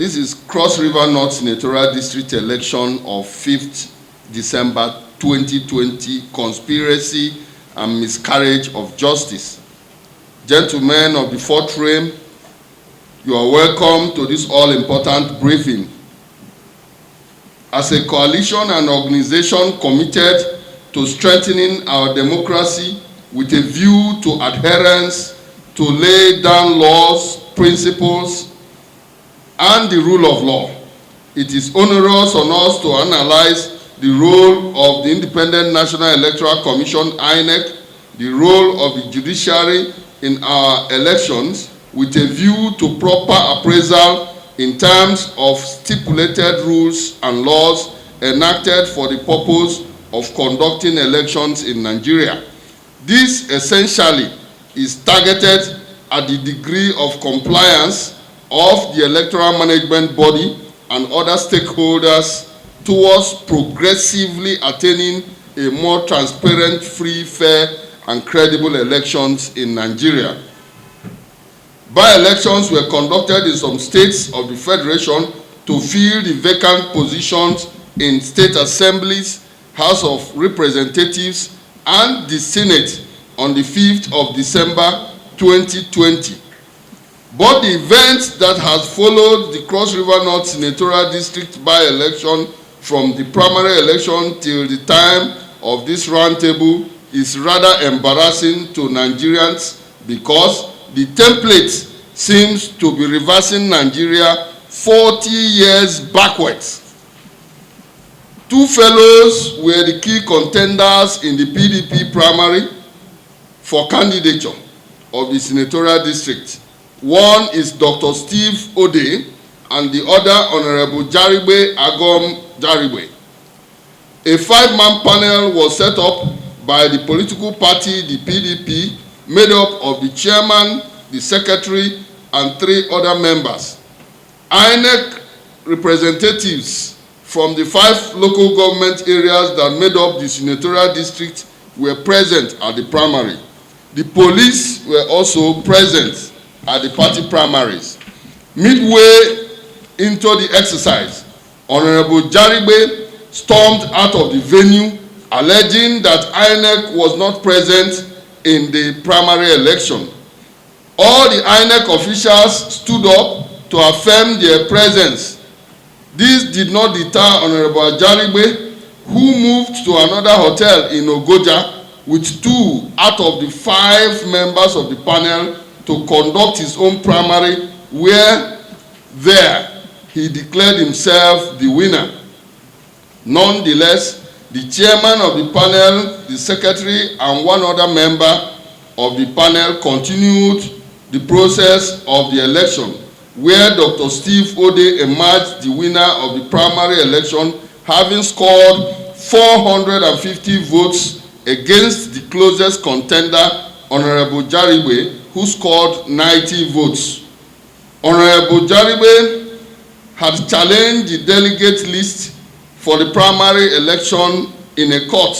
this is Cross River North Senatorial District election of 5th December 2020, conspiracy and miscarriage of justice. Gentlemen of the fourth reign, you are welcome to this all-important briefing. As a coalition and organization committed to strengthening our democracy with a view to adherence to lay down laws, principles, and the rule of law, it is onerous on us to analyze the role of the Independent National Electoral Commission, INEC, the role of the judiciary in our elections with a view to proper appraisal in terms of stipulated rules and laws enacted for the purpose of conducting elections in Nigeria. This essentially is targeted at the degree of compliance of the electoral management body and other stakeholders towards progressively attaining a more transparent, free, fair, and credible elections in Nigeria. By-elections were conducted in some states of the Federation to fill the vacant positions in state assemblies, House of Representatives, and the Senate on the 5th of December 2020. But the events that has followed the Cross River North Senatorial District by-election from the primary election till the time of this roundtable is rather embarrassing to Nigerians because the template seems to be reversing Nigeria 40 years backwards. Two fellows were the key contenders in the PDP primary for candidature of the senatorial district. One is Dr. Steve Ode and the other Honorable Jaribe Agom Jaribe. A five-man panel was set up by the political party, the PDP, made up of the chairman, the secretary, and 3 other members. INEC representatives from the 5 local government areas that made up the senatorial district were present at the primary. The police were also present at the party primaries. Midway into the exercise, Honorable Jaribe stormed out of the venue, alleging that INEC was not present in the primary election. All the INEC officials stood up to affirm their presence. This did not deter Honorable Jaribe, who moved to another hotel in Ogoja with 2 out of the 5 members of the panel to conduct his own primary, where there he declared himself the winner. Nonetheless, the chairman of the panel, the secretary, and 1 other member of the panel continued the process of the election, where Dr. Steve Ode emerged the winner of the primary election, having scored 450 votes against the closest contender, Honorable Jaribe, who scored 90 votes. Honorable Jaribe had challenged the delegate list for the primary election in a court.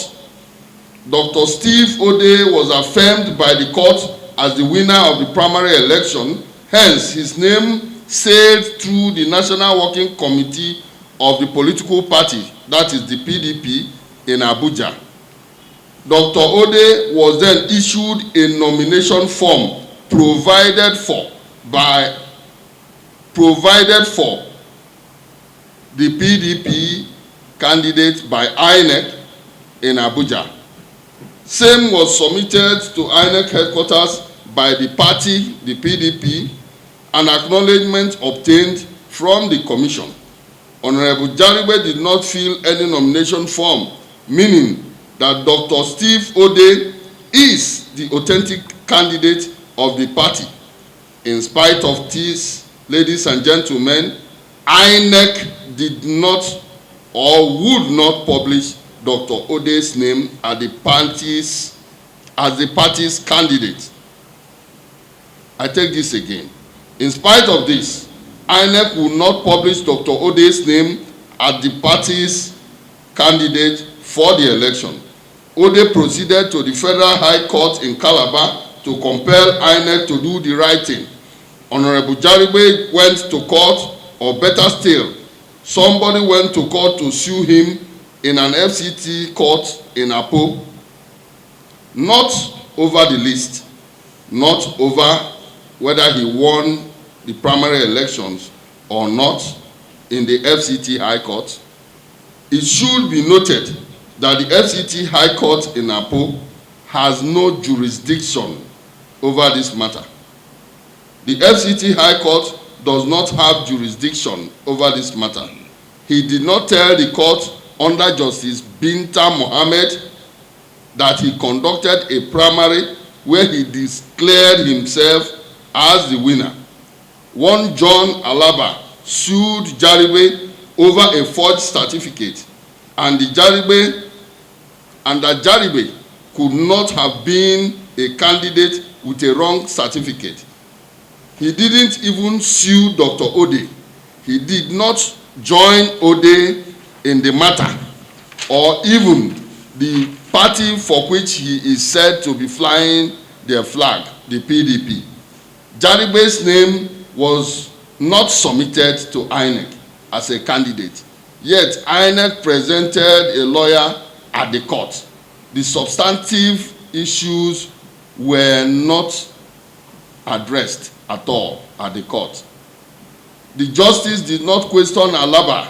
Dr. Steve Ode was affirmed by the court as the winner of the primary election. Hence, his name sailed through the National Working Committee of the political party, that is the PDP, in Abuja. Dr. Ode was then issued a nomination form provided for the PDP candidate by INEC in Abuja. Same was submitted to INEC headquarters by the party, the PDP, and acknowledgement obtained from the commission. Honorable Jaribe did not fill any nomination form, meaning that Dr. Steve Ode is the authentic candidate of the party. In spite of this, ladies and gentlemen, INEC did not or would not publish Dr. Ode's name as the party's candidate. I take this again. In spite of this, INEC will not publish Dr. Ode's name as the party's candidate for the election. Ode proceeded to the Federal High Court in Calabar to compel INEC to do the right thing. Honorable Jaribe went to court or better still, somebody went to court to sue him in an FCT court in Apo, not over the list, not over whether he won the primary elections or not in the FCT High Court. It should be noted that the FCT High Court in Apo has no jurisdiction over this matter. The FCT High Court does not have jurisdiction over this matter. He did not tell the court under Justice Binta Mohammed that he conducted a primary where he declared himself as the winner. One John Alaba sued Jaribe over a forged certificate, and that Jaribe could not have been a candidate with a wrong certificate. He didn't even sue Dr. Ode. He did not join Ode in the matter, or even the party for which he is said to be flying their flag, the PDP. Jaribe's name was not submitted to INEC as a candidate, yet INEC presented a lawyer at the court. The substantive issues were not addressed at all at the court. The justice did not question Alaba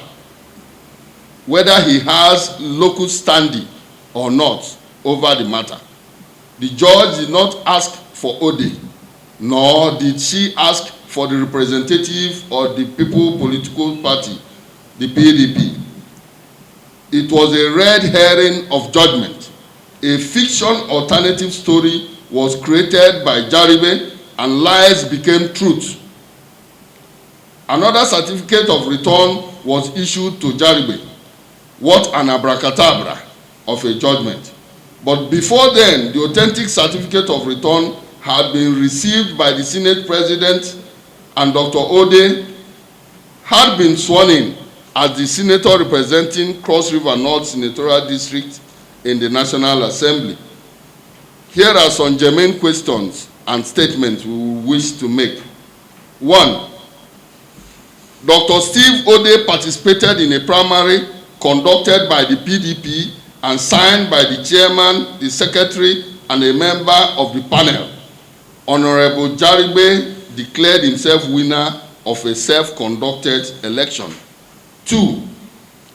whether he has locus standi or not over the matter. The judge did not ask for Ode, nor did she ask for the representative of the People Political Party, the PDP. It was a red herring of judgment. A fiction alternative story was created by Jaribe, and lies became truth. Another certificate of return was issued to Jaribe. What an abracadabra of a judgment. But before then, the authentic certificate of return had been received by the Senate President, and Dr. Ode had been sworn in as the senator representing Cross River North Senatorial District in the National Assembly. Here are some germane questions and statements we wish to make. 1. Dr. Steve Ode participated in a primary conducted by the PDP and signed by the chairman, the secretary, and a member of the panel. Honorable Jaribe declared himself winner of a self-conducted election. 2.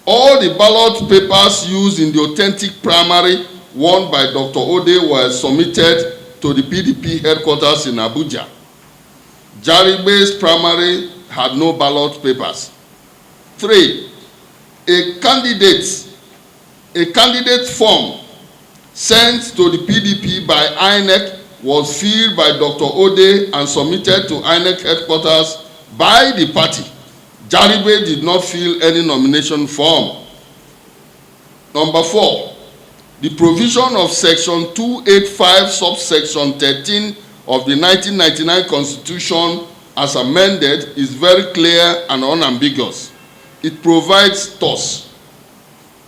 All the ballot papers used in the authentic primary won by Dr. Ode were submitted to the PDP headquarters in Abuja. Jaribe's primary had no ballot papers. 3. A candidate form sent to the PDP by INEC was filled by Dr. Ode and submitted to INEC headquarters by the party. Jaribe did not fill any nomination form. Number 4, the provision of Section 285, subsection 13 of the 1999 Constitution as amended is very clear and unambiguous. It provides thus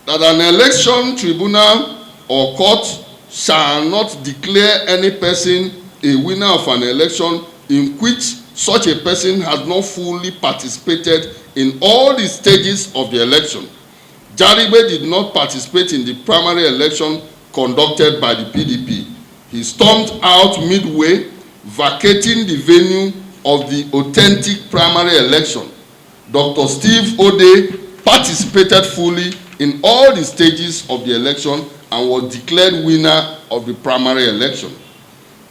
that an election tribunal or court shall not declare any person a winner of an election in which such a person has not fully participated in all the stages of the election. Jaribe did not participate in the primary election conducted by the PDP. He stormed out midway, vacating the venue of the authentic primary election. Dr. Steve Ode participated fully in all the stages of the election and was declared winner of the primary election.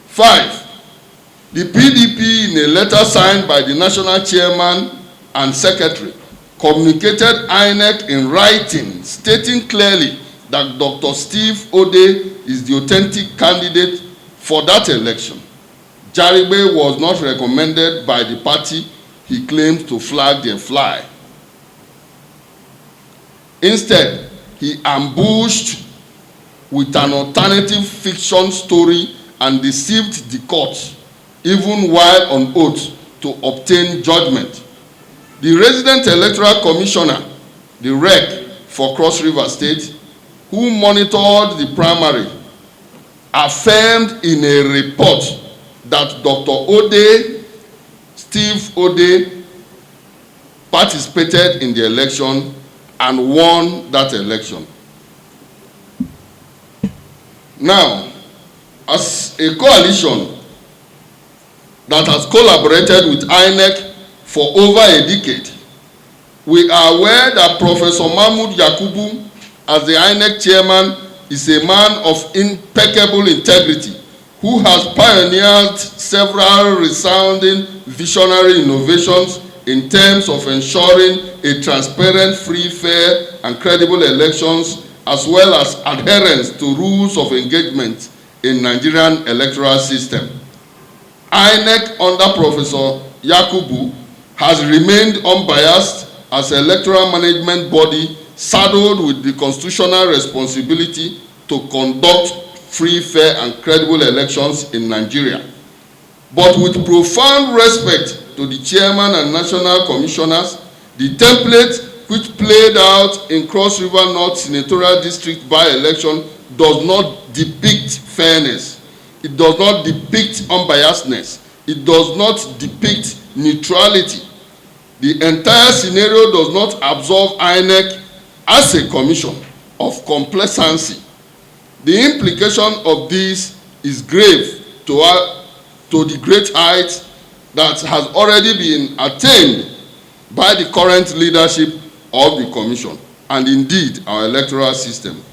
5. The PDP, in a letter signed by the national chairman and secretary, communicated INEC in writing, stating clearly that Dr. Steve Ode is the authentic candidate for that election. Jaribe was not recommended by the party he claimed to flag their fly. Instead, he ambushed with an alternative fiction story and deceived the court, even while on oath, to obtain judgment. The resident electoral commissioner, the REC for Cross River State, who monitored the primary, affirmed in a report that Dr. Ode, Steve Ode, participated in the election and won that election. Now, as a coalition that has collaborated with INEC for over a decade, we are aware that Professor Mahmood Yakubu, as the INEC chairman, is a man of impeccable integrity who has pioneered several resounding visionary innovations in terms of ensuring a transparent, free, fair, and credible elections, as well as adherence to rules of engagement in Nigerian electoral system. INEC under Professor Yakubu has remained unbiased as an electoral management body saddled with the constitutional responsibility to conduct free, fair, and credible elections in Nigeria. But with profound respect to the chairman and national commissioners, the template which played out in Cross River North Senatorial District by-election does not depict fairness. It does not depict unbiasedness. It does not depict neutrality. The entire scenario does not absolve INEC as a commission of complacency. The implication of this is grave to the great height that has already been attained by the current leadership of the commission and indeed our electoral system.